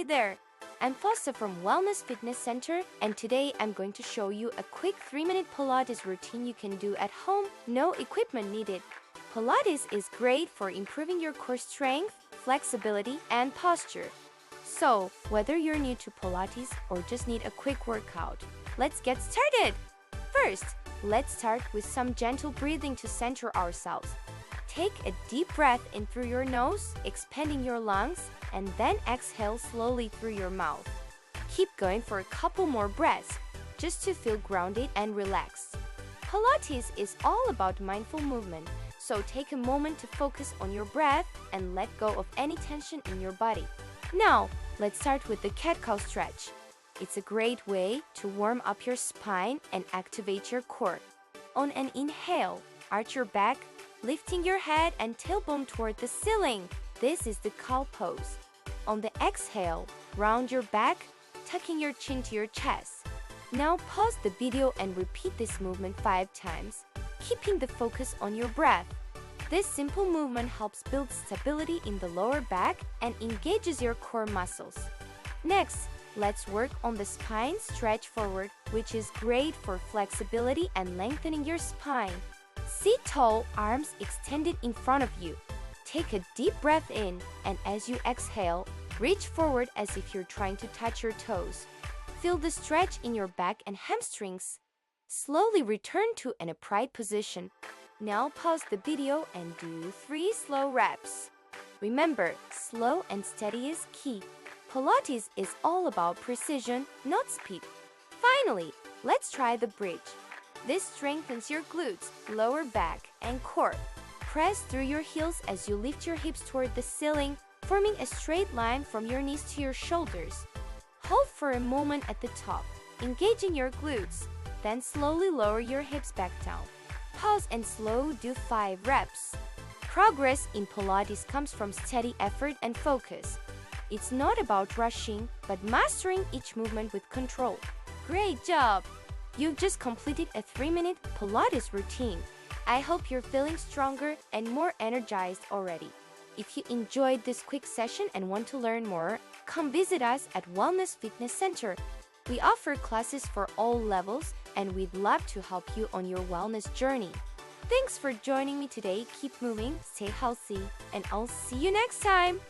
Hi there! I'm Fossa from Wellness Fitness Center, and today I'm going to show you a quick 3-minute Pilates routine you can do at home, no equipment needed. Pilates is great for improving your core strength, flexibility, and posture. So, whether you're new to Pilates or just need a quick workout, let's get started! First, let's start with some gentle breathing to center ourselves. Take a deep breath in through your nose, expanding your lungs, and then exhale slowly through your mouth. Keep going for a couple more breaths, just to feel grounded and relaxed. Pilates is all about mindful movement, so take a moment to focus on your breath and let go of any tension in your body. Now, let's start with the cat-cow stretch. It's a great way to warm up your spine and activate your core. On an inhale, arch your back, lifting your head and tailbone toward the ceiling. This is the cow pose. On the exhale, round your back, tucking your chin to your chest. Now pause the video and repeat this movement 5 times, keeping the focus on your breath. This simple movement helps build stability in the lower back and engages your core muscles. Next, let's work on the spine stretch forward, which is great for flexibility and lengthening your spine. Sit tall, arms extended in front of you. Take a deep breath in, and as you exhale, reach forward as if you're trying to touch your toes. Feel the stretch in your back and hamstrings. Slowly return to an upright position. Now pause the video and do 3 slow reps. Remember, slow and steady is key. Pilates is all about precision, not speed. Finally, let's try the bridge. This strengthens your glutes, lower back, and core. Press through your heels as you lift your hips toward the ceiling, forming a straight line from your knees to your shoulders. Hold for a moment at the top, engaging your glutes. Then slowly lower your hips back down. Pause and slow do 5 reps. Progress in Pilates comes from steady effort and focus. It's not about rushing, but mastering each movement with control. Great job! You've just completed a 3-minute Pilates routine. I hope you're feeling stronger and more energized already. If you enjoyed this quick session and want to learn more, come visit us at Wellness Fitness Center. We offer classes for all levels, and we'd love to help you on your wellness journey. Thanks for joining me today. Keep moving, stay healthy, and I'll see you next time.